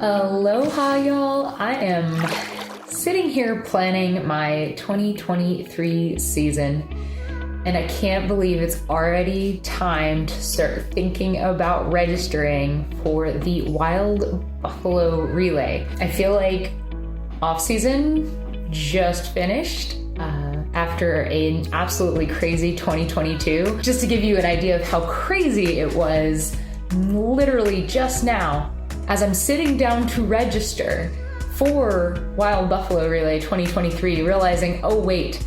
Aloha, y'all. I am sitting here planning my 2023 season, and I can't believe it's already time to start thinking about registering for the Wild Buffalo Relay. I feel like off-season just finished after an absolutely crazy 2022. Just to give you an idea of how crazy it was, literally just now, as I'm sitting down to register for Wild Buffalo Relay 2023, realizing, oh wait,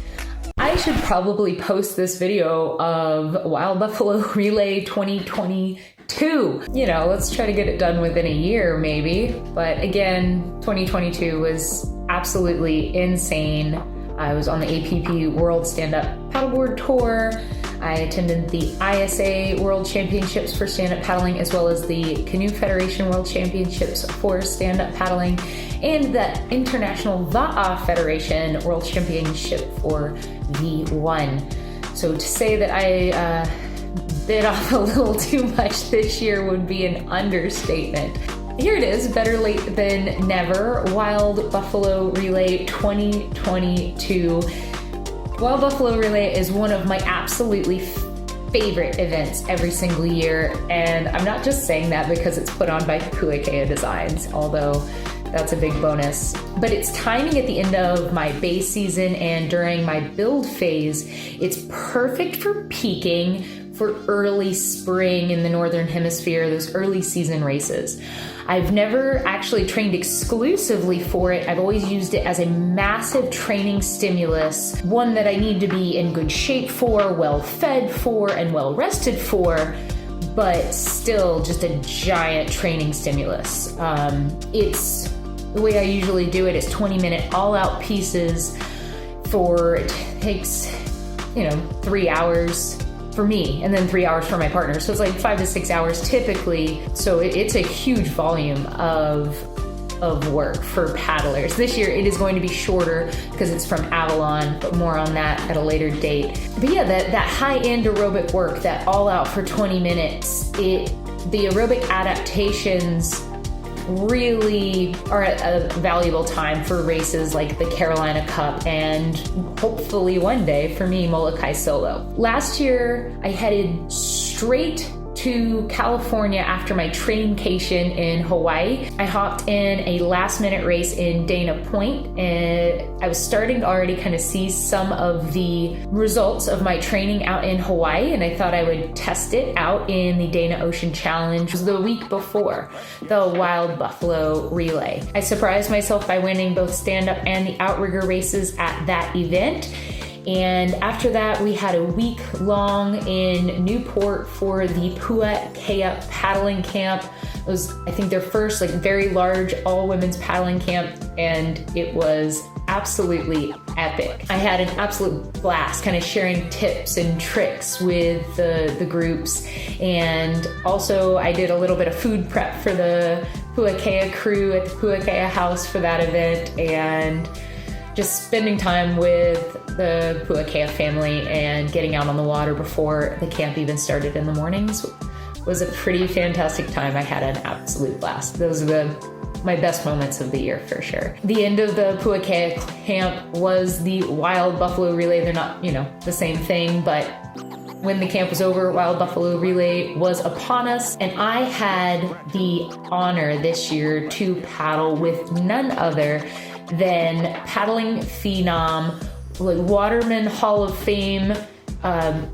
I should probably post this video of Wild Buffalo Relay 2022. You know, let's try to get it done within a year maybe. But again, 2022 was absolutely insane. I was on the APP World Stand-Up Paddleboard Tour. I attended the ISA World Championships for stand-up paddling, as well as the Canoe Federation World Championships for stand-up paddling, and the International Va'a Federation World Championship for V1. So to say that I bit off a little too much this year would be an understatement. Here it is, better late than never, Wild Buffalo Relay 2022. Wild Buffalo Relay is one of my absolutely favorite events every single year, and I'm not just saying that because it's put on by Puakea Designs, although that's a big bonus. But it's timing at the end of my base season and during my build phase. It's perfect for peaking for early spring in the Northern Hemisphere, those early season races. I've never actually trained exclusively for it. I've always used it as a massive training stimulus, one that I need to be in good shape for, well fed for, and well rested for, but still just a giant training stimulus. It's the way I usually do it is 20-minute all-out pieces it takes, 3 hours for me, and then 3 hours for my partner. So it's like 5 to 6 hours typically. So it's a huge volume of work for paddlers. This year it is going to be shorter because it's from Avalon, but more on that at a later date. But yeah, that high-end aerobic work, that all out for 20 minutes, the aerobic adaptations really are a valuable time for races like the Carolina Cup and hopefully one day for me, Molokai Solo. Last year, I headed straight to California after my traincation in Hawaii. I hopped in a last minute race in Dana Point, and I was starting to already kind of see some of the results of my training out in Hawaii, and I thought I would test it out in the Dana Ocean Challenge the week before the Wild Buffalo Relay. I surprised myself by winning both stand-up and the outrigger races at that event. And after that, we had a week long in Newport for the Puakea paddling camp. It was, I think, their first very large all-women's paddling camp, and it was absolutely epic. I had an absolute blast kind of sharing tips and tricks with the groups. And also I did a little bit of food prep for the Puakea crew at the Puakea house for that event, and just spending time with the Puakea family and getting out on the water before the camp even started in the mornings was a pretty fantastic time. I had an absolute blast. Those are my best moments of the year for sure. The end of the Puakea camp was the Wild Buffalo Relay. They're not, the same thing, but when the camp was over, Wild Buffalo Relay was upon us, and I had the honor this year to paddle with none other than paddling phenom, Waterman Hall of Fame,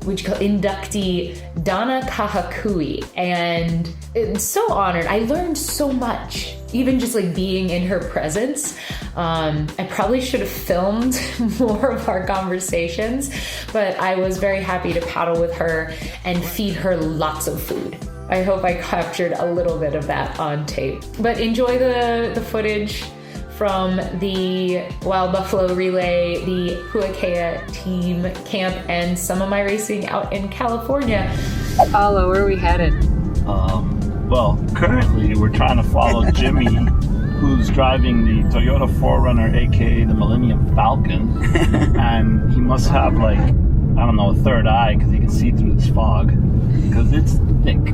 which you call inductee Donna Kahakui, and I'm so honored. I learned so much, even just being in her presence. I probably should have filmed more of our conversations, but I was very happy to paddle with her and feed her lots of food. I hope I captured a little bit of that on tape. But enjoy the footage from the Wild Buffalo Relay, the Puakea team camp, and some of my racing out in California. Paulo, where are we headed? Well, currently we're trying to follow Jimmy, who's driving the Toyota 4Runner, aka the Millennium Falcon, and he must have a third eye because he can see through this fog because it's thick.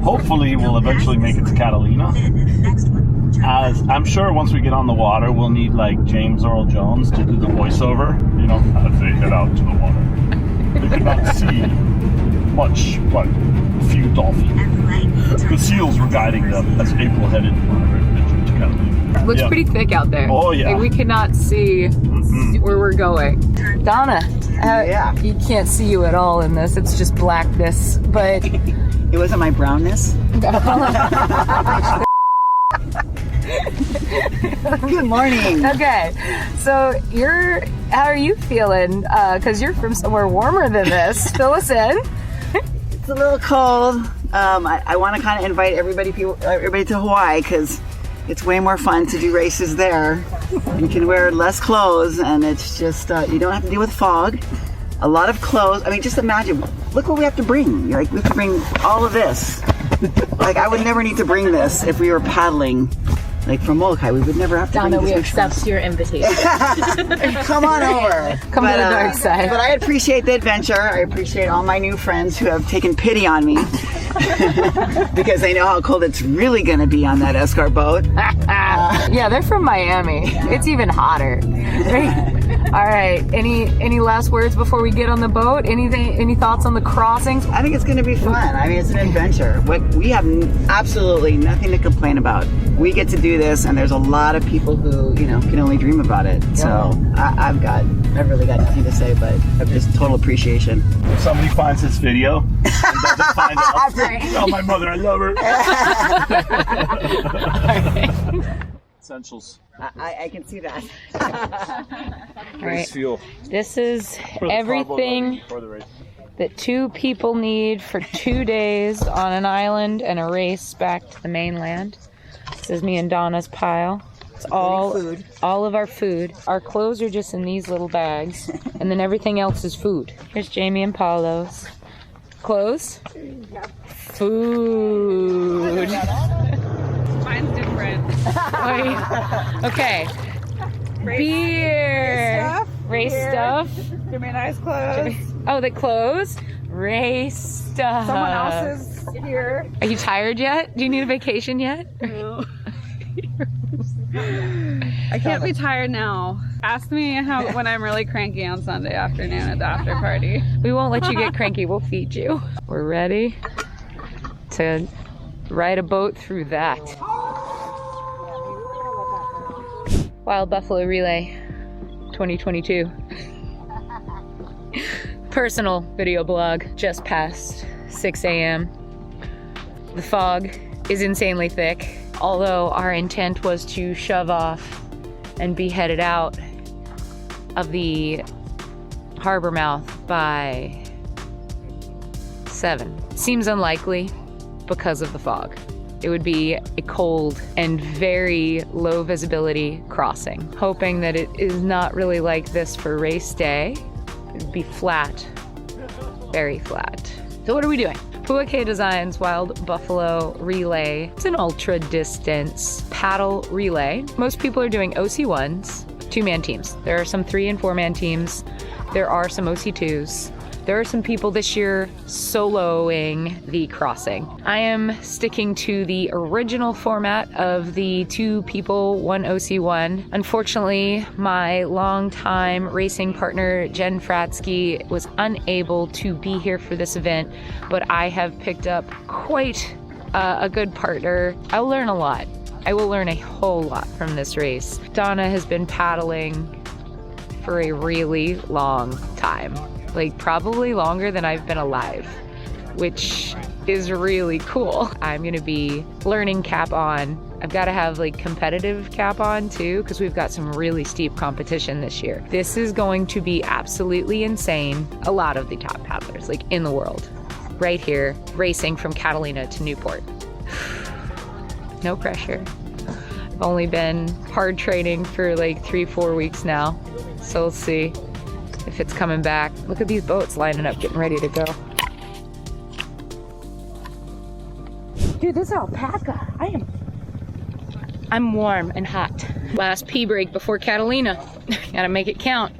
hopefully we'll eventually make it to Catalina. As I'm sure once we get on the water, we'll need like James Earl Jones to do the voiceover, you know, as they head out to the water. They could not see much, but a few dolphins. The seals were guiding them as April headed on her adventure to Catalina. Looks pretty thick out there. Oh yeah. Like, we cannot see where we're going. Donna, Yeah. you can't see you at all in this. It's just blackness, but It wasn't my brownness. Good morning. okay. So how are you feeling? Because you're from somewhere warmer than this. Fill us in. It's a little cold. I want to kind of invite everybody to Hawaii because it's way more fun to do races there. You can wear less clothes, and it's just you don't have to deal with fog. A lot of clothes. I mean, just imagine. Look what we have to bring. Like, we have to bring all of this. Like, I would never need to bring this if we were paddling. Like, from Molokai, we would never have to Donna, bring we this. accept your invitation. Come on over. Come to the dark side. But I appreciate the adventure. I appreciate all my new friends who have taken pity on me because they know how cold it's really going to be on that escort boat. Yeah, they're from Miami. It's even hotter. All right. Any last words before we get on the boat? Any thoughts on the crossings? I think it's going to be fun. I mean, it's an adventure. We have absolutely nothing to complain about. We get to do this, and there's a lot of people who, you know, can only dream about it. So I've really got nothing to say, but just total appreciation. If somebody finds this video and doesn't find us, tell my mother I love her. Essentials. I can see that. Race fuel. This is For the everything for the race. that 2 people need for 2 days on an island and a race back to the mainland. This is me and Donna's pile. It's all of our food. Our clothes are just in these little bags, and then everything else is food. Here's Jamie and Paulo's clothes. Food. Mine's different. Okay. Beer. Race stuff. Give me nice clothes. Oh, the clothes. Race stuff. Someone else is here. Are you tired yet? Do you need a vacation yet? No. I can't be tired now. Ask me when I'm really cranky on Sunday afternoon at the after party. We won't let you get cranky. We'll feed you. We're ready to ride a boat through that. Wild Buffalo Relay 2022. Personal video blog. Just past 6 a.m. The fog is insanely thick. Although our intent was to shove off and be headed out of the harbor mouth by 7. Seems unlikely because of the fog. It would be a cold and very low visibility crossing. Hoping that it is not really like this for race day. It'd be flat, very flat. So what are we doing? Puakea Designs Wild Buffalo Relay. It's an ultra distance paddle relay. Most people are doing OC1s, 2-man teams. There are some 3- and 4-man teams. There are some OC2s. There are some people this year soloing the crossing. I am sticking to the original format of the 2 people, 1 OC1. Unfortunately, my longtime racing partner, Jen Fratsky, was unable to be here for this event, but I have picked up quite a good partner. I'll learn a lot. I will learn a whole lot from this race. Donna has been paddling for a really long time. Like, probably longer than I've been alive, which is really cool. I'm gonna be learning cap on. I've got to have like competitive cap on too, because we've got some really steep competition this year. This is going to be absolutely insane. A lot of the top paddlers like in the world right here racing from Catalina to Newport. No pressure. I've only been hard training for like 3-4 weeks now, so we'll see if it's coming back. Look at these boats lining up, getting ready to go. Dude, this alpaca. I'm warm and hot. Last pee break before Catalina. Gotta make it count.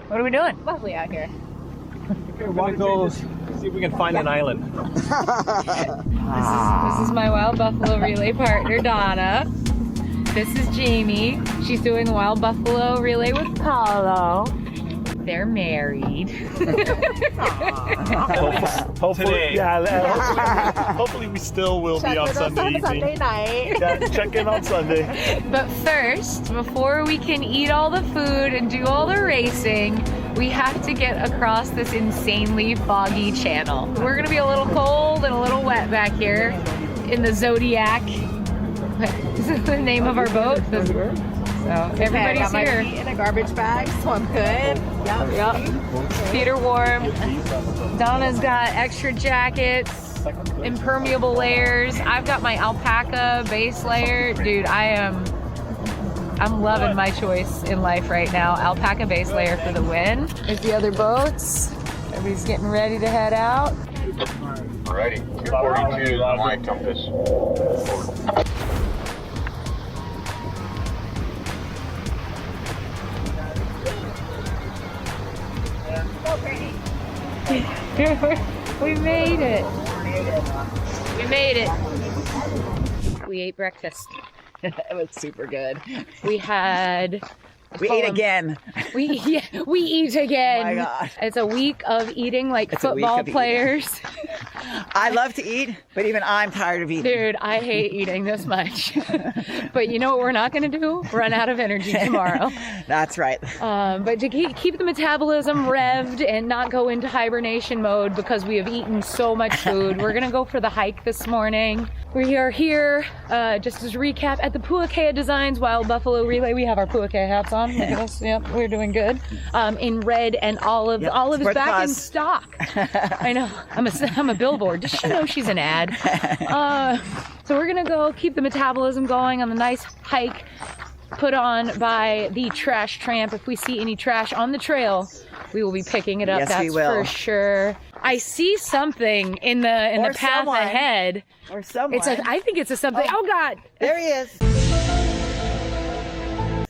What are we doing? Lovely out here. One of those See if we can find an island. This is my Wild Buffalo Relay partner, Donna. This is Jamie. She's doing the Wild Buffalo Relay with Paulo. They're married. Hopefully, yeah. Hopefully, we still will be on Sunday evening. Sunday night. Yeah, check in on Sunday. But first, before we can eat all the food and do all the racing, we have to get across this insanely foggy channel. We're gonna be a little cold and a little wet back here in the Zodiac. This is the name of our boat. So everybody's here. In a garbage bag, so I'm good. Yep. Feet are warm. Donna's got extra jackets, impermeable layers. I've got my alpaca base layer. Dude, I'm loving my choice in life right now. Alpaca base layer for the win. There's the other boats. Everybody's getting ready to head out. Alrighty, 242 on my compass. We made it. We made it. We ate breakfast. It was super good. We had. We ate again. We eat again. Oh my God. It's a week of eating like It's a week football of eating. players. I love to eat, but even I'm tired of eating. Dude, I hate eating this much. But you know what we're not going to do? Run out of energy tomorrow. That's right. But to keep the metabolism revved and not go into hibernation mode because we have eaten so much food, we're going to go for the hike this morning. We are here, just as a recap, at the Puakea Designs Wild Buffalo Relay. We have our Puakea hats on. Look at us. Yep, we're doing good. In red and olive. Yep, Olive is support the back in cause. stock. I know. I'm a billboard. Does she know she's an ad? So we're gonna go keep the metabolism going on the nice hike put on by the trash tramp. If we see any trash on the trail, we will be picking it up. Yes, That's we will. for sure. I see something in the path someone. ahead. Or someone. I think it's a something. Oh God! There he is.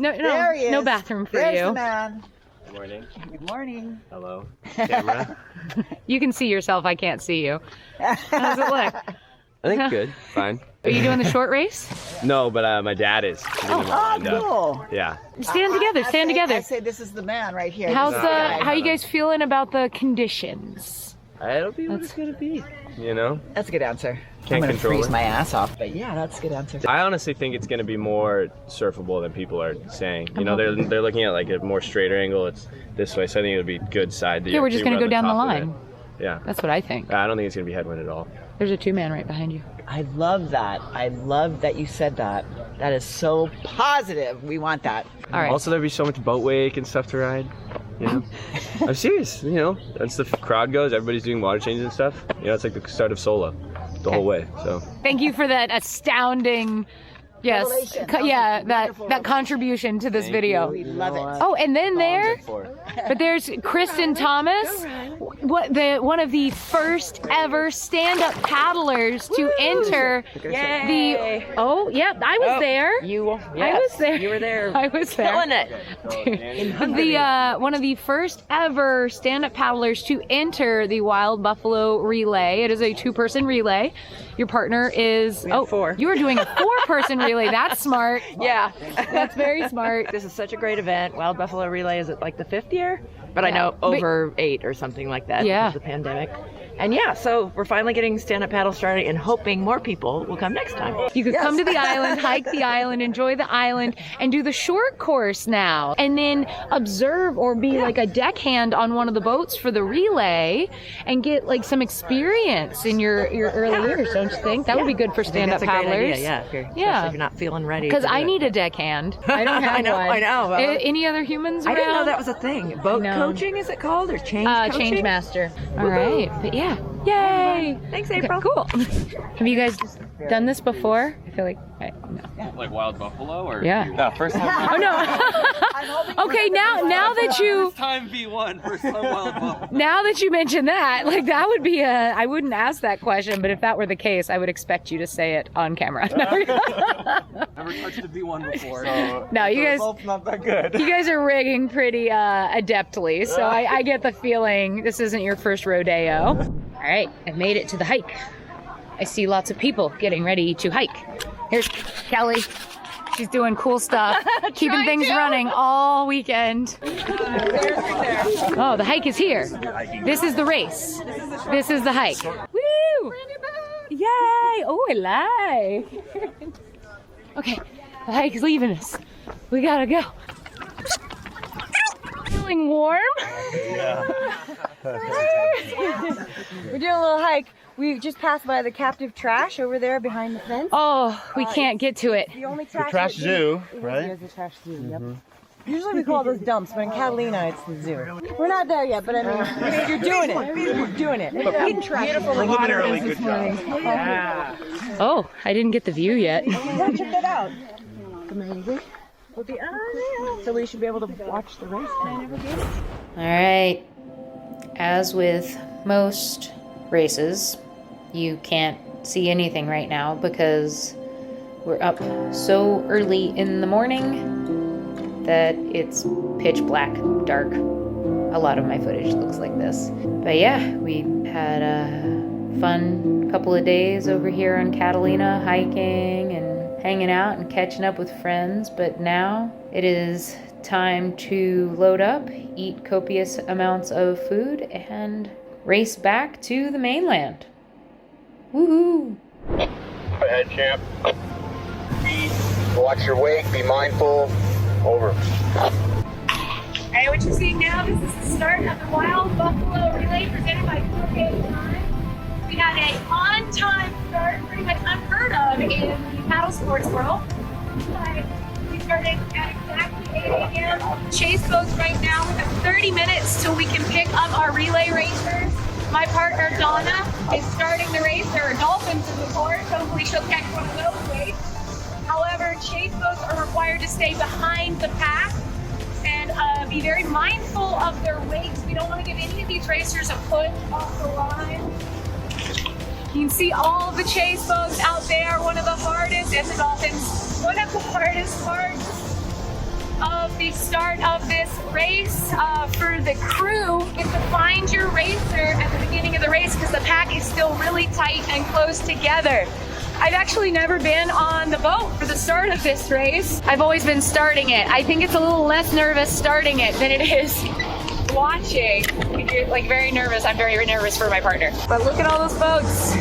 No, There he is. no bathroom for There's you. the man. Good morning. Good morning. Hello. Camera. You can see yourself. I can't see you. How does it look? I think good. Fine. Are you doing the short race? No, but my dad is. Oh, cool. Yeah. Stand together. Stand together. I say this is the man right here. How's This the? is guy. How you guys feeling about the conditions? It'll be what it's gonna be. You know. That's a good answer. Can't I'm gonna control freeze it. my ass off, but yeah, that's a good answer. I honestly think it's gonna be more surfable than people are saying. You know, they're looking at like a more straighter angle. It's this way, so I think it'll be good side to. Yeah, we're just gonna run go down the top of line. it. Yeah. That's what I think. I don't think it's gonna be headwind at all. There's a 2-man right behind you. I love that. I love that you said that. That is so positive. We want that. All right. Also, there'd be so much boat wake and stuff to ride. You know, I'm serious. You know, once the crowd goes, everybody's doing water changes and stuff. You know, it's like the start of solo, the whole way. So Thank you for that astounding, yes, Revelation. yeah, Wonderful that revelation. contribution to this video. We love it. Oh, and then but there's Kristen Thomas, one of the first ever stand-up paddlers to enter the. Oh, yep, I was there. I was there. You were there. I was there. Killing it. The one of the first ever stand-up paddlers to enter the Wild Buffalo Relay. It is a 2-person relay. Your partner is 4. You are doing a 4-person relay. That's smart. Yeah. That's very smart. This is such a great event. Wild Buffalo Relay is it like the 5th year? But I know But- over 8 or something like that Yeah. because of the pandemic. And yeah, so we're finally getting stand-up paddle started and hoping more people will come next time. You could come to the island, hike the island, enjoy the island, and do the short course now. And then observe or be like a deckhand on one of the boats for the relay and get like some experience in your early years, don't you think? That would be good for I think stand-up that's a great paddlers. idea, yeah. Especially Yeah. if you're not feeling ready. Because to do I it. need a deckhand. I don't have I know, one. I know. Well, Any other humans around? I didn't know that was a thing. Boat No. coaching, is it called? Or change coaching? Change master. All Woohoo. right. But yeah. Yay. Thanks, Okay, April. cool. Have you guys done this before? I feel like no. Like wild buffalo or? Yeah. No, first time. Oh no. Okay, now that you First time V1, first time wild buffalo. now that you mention that, like that would be I wouldn't ask that question, but if that were the case, I would expect you to say it on camera. Never touched a V1 before. So no, you guys. Not that good. You guys are rigging pretty adeptly, so I get the feeling this isn't your first rodeo. All right, I've made it to the hike. I see lots of people getting ready to hike. Here's Kelly. She's doing cool stuff, keeping things running all weekend. Oh, the hike is here. This is the race. This is the hike. Woo! Yay! Oh, I like. Okay, the hike is leaving us. We gotta go. Feeling warm? Yeah. We're doing a little hike. We just passed by the captive trash over there behind the fence. Oh, we can't get to it. The only trash. Trash zoo, right? There's a trash zoo. Yep. Usually we call those dumps, but in Catalina it's the zoo. We're not there yet, but I mean, you're doing it. You're doing it. Beautiful. Preliminarily good job. Yeah. Oh, I didn't get the view yet. Yeah, check that out. Amazing. So we should be able to watch the race. All right. As with most races, you can't see anything right now because we're up so early in the morning that it's pitch black, dark. A lot of my footage looks like this. But yeah, we had a fun couple of days over here on Catalina, hiking and hanging out and catching up with friends, but now it is time to load up, eat copious amounts of food, and race back to the mainland. Woohoo! Go ahead, champ. Watch your wake, be mindful. Over. Alright, what you're seeing now, this is the start of the Wild Buffalo Relay presented by Puakea. We had an on-time start, pretty much unheard of in the paddle sports world. We started at exactly 8 a.m. Chase boats right now. We have 30 minutes till we can pick up our relay racers. My partner Donna is starting the race. There are dolphins in the course. Hopefully she'll catch one of those waves. However, chase boats are required to stay behind the pack and be very mindful of their weights. We don't want to give any of these racers a push off the line. You can see all of the chase boats out there. One of the hardest, and the dolphins, one of the hardest parts of the start of this race for the crew is to find your racer at the beginning of the race because the pack is still really tight and close together. I've actually never been on the boat for the start of this race. I've always been starting it. I think it's a little less nervous starting it than it is watching. If you're like very nervous, I'm very nervous for my partner. But look at all those boats.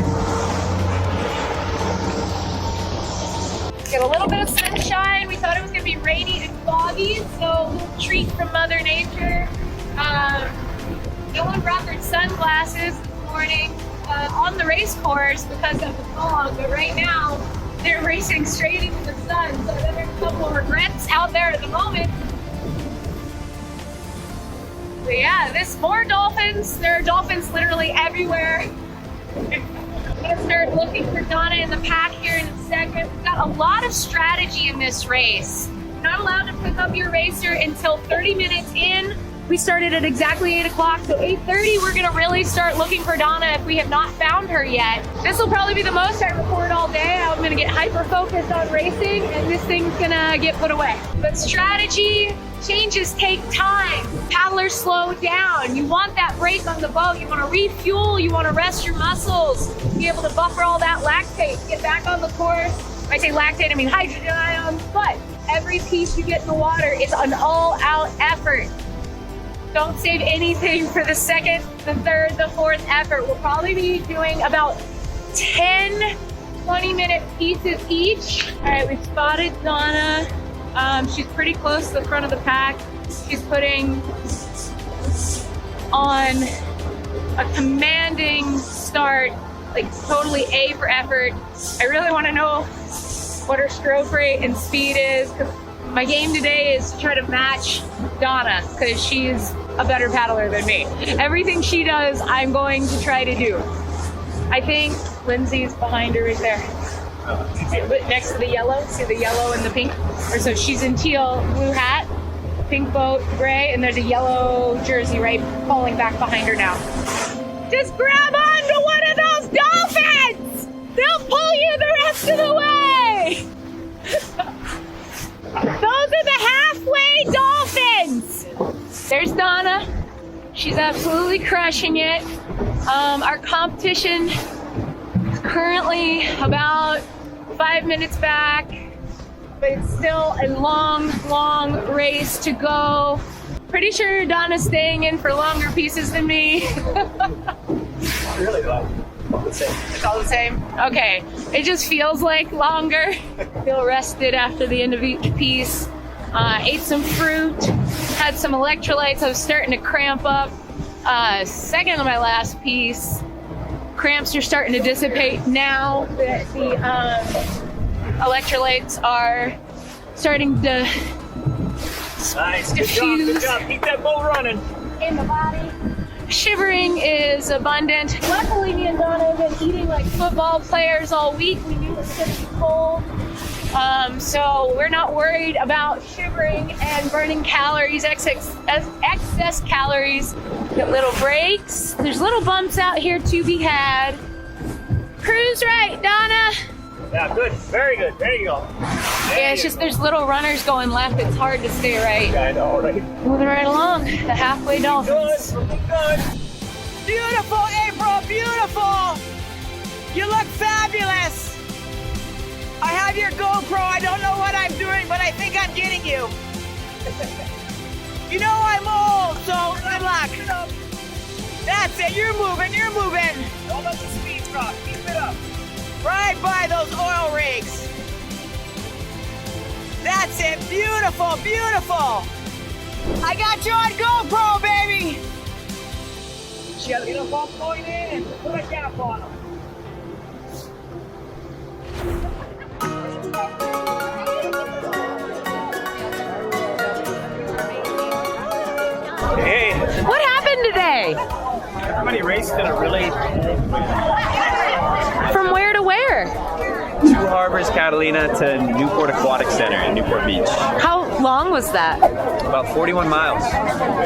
Get a little bit of sunshine. We thought it was gonna be rainy and foggy, so a little treat from Mother Nature. No one brought their sunglasses this morning on the race course because of the fog, but right now they're racing straight into the sun, so there's a couple of regrets out there at the moment. So yeah, there's more dolphins. There are dolphins literally everywhere. I'm gonna start looking for Donna in the pack here in a second. We've got a lot of strategy in this race. You're not allowed to pick up your racer until 30 minutes in. We started at exactly 8 o'clock, so 8:30 we're gonna really start looking for Donna if we have not found her yet. This will probably be the most I record all day. I'm gonna get hyper-focused on racing and this thing's gonna get put away. But strategy changes take time. Paddlers slow down. You want that break on the boat. You wanna refuel, you wanna rest your muscles, be able to buffer all that lactate, get back on the course. When I say lactate, I mean hydrogen ions, but every piece you get in the water is an all-out effort. Don't save anything for the second, the third, the fourth effort. We'll probably be doing about 10 20-minute pieces each. All right, we've spotted Donna. She's pretty close to the front of the pack. She's putting on a commanding start, like totally A for effort. I really want to know what her stroke rate and speed is, because my game today is to try to match Donna, because she's a better paddler than me. Everything she does, I'm going to try to do. I think Lindsay's behind her right there. next to the yellow. See the yellow and the pink? Or so she's in teal, blue hat, pink boat, gray, and there's a yellow jersey right falling back behind her now. Just grab onto one of those dolphins! They'll pull you the rest of the way! Those are the halfway dolphins! There's Donna. She's absolutely crushing it. Our competition is currently about 5 minutes back, but it's still a long, long race to go. Pretty sure Donna's staying in for longer pieces than me. Really, though. All the same. It's all the same? Okay. It just feels like longer. Feel rested after the end of each piece. Ate some fruit, had some electrolytes. I was starting to cramp up. Second to my last piece. Cramps are starting to dissipate now that the electrolytes are starting to Nice. diffuse. Good job. Keep that boat running. In the body. Shivering is abundant. Luckily, me and Donna have been eating like football players all week. We knew it was going to be cold. So we're not worried about shivering and burning calories, excess calories. Get little breaks. There's little bumps out here to be had. Cruise right, Donna. Yeah, good. Very good. There you go. Yeah, it's just there's little runners going left. It's hard to stay right. I know, right? Moving right along. The halfway dolphins. Good. Beautiful, April, beautiful. You look fabulous. I have your GoPro. I don't know what I'm doing, but I think I'm getting you. You know I'm old, so good luck. That's it. You're moving. You're moving. Don't let the speed drop. Keep it up. Right by those oil rigs. That's it. Beautiful, beautiful. I got you on GoPro, baby. She has to get a bump going in. Put a cap on him. Hey, What happened today? everybody raced in a really From where to where? Two Harbors, Catalina to Newport Aquatic Center in Newport Beach. How long was that? About 41 miles.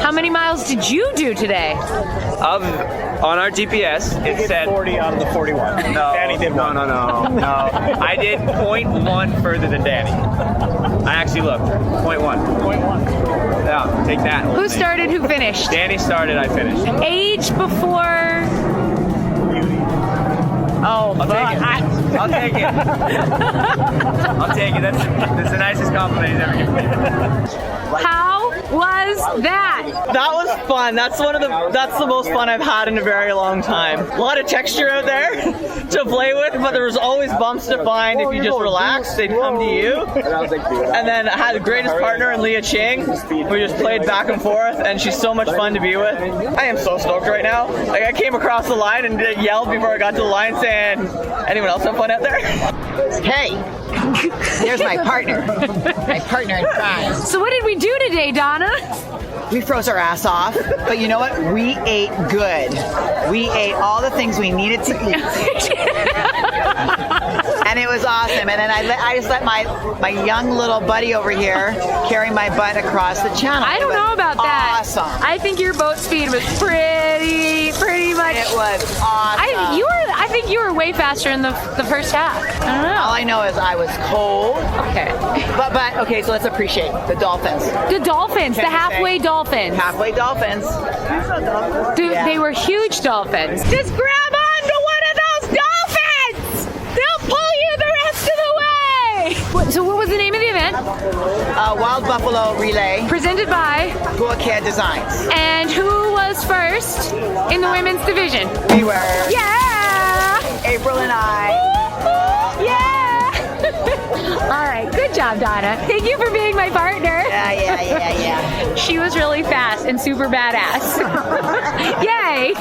How many miles did you do today? On our GPS, it said 40 on the 41. no. Danny did no. I did 0.1 further than Danny. I actually looked. 0.1. 0.1. Yeah, take that. Who started, who finished? Danny started, I finished. Age before... Oh, I'll take it. I'll take it. I'll take it. That's the nicest compliment he's ever given me. How was that? That was fun. That's the most fun I've had in a very long time. A lot of texture out there to play with, but there was always bumps to find. If you just relaxed, they'd come to you. And then I had the greatest partner in Leah Ching. We just played back and forth, and she's so much fun to be with. I am so stoked right now. Like, I came across the line and yelled before I got to the line saying, anyone else have fun out there? Hey, there's my partner. My partner in crime. So what did we do today, Donna? We froze our ass off, but you know what? We ate good. We ate all the things we needed to eat. And it was awesome. And then I just let my young little buddy over here carry my butt across the channel. I don't know about that. Awesome. I think your boat speed was pretty much. It was awesome. I think you were way faster in the first half. I don't know. All I know is I was cold. Okay. But okay, so let's appreciate the dolphins. The dolphins, the halfway dolphins. Halfway dolphins. Dude, Yeah. they were huge dolphins. Just grab onto one of those dolphins! They'll pull you the rest of the way! So what was the name of the event? Wild Buffalo Relay. Presented by Puakea Designs. And who was first in the women's division? We were. Yeah! April and I. Yeah! All right, good job, Donna. Thank you for being my partner. Yeah. She was really fast and super badass. Yay!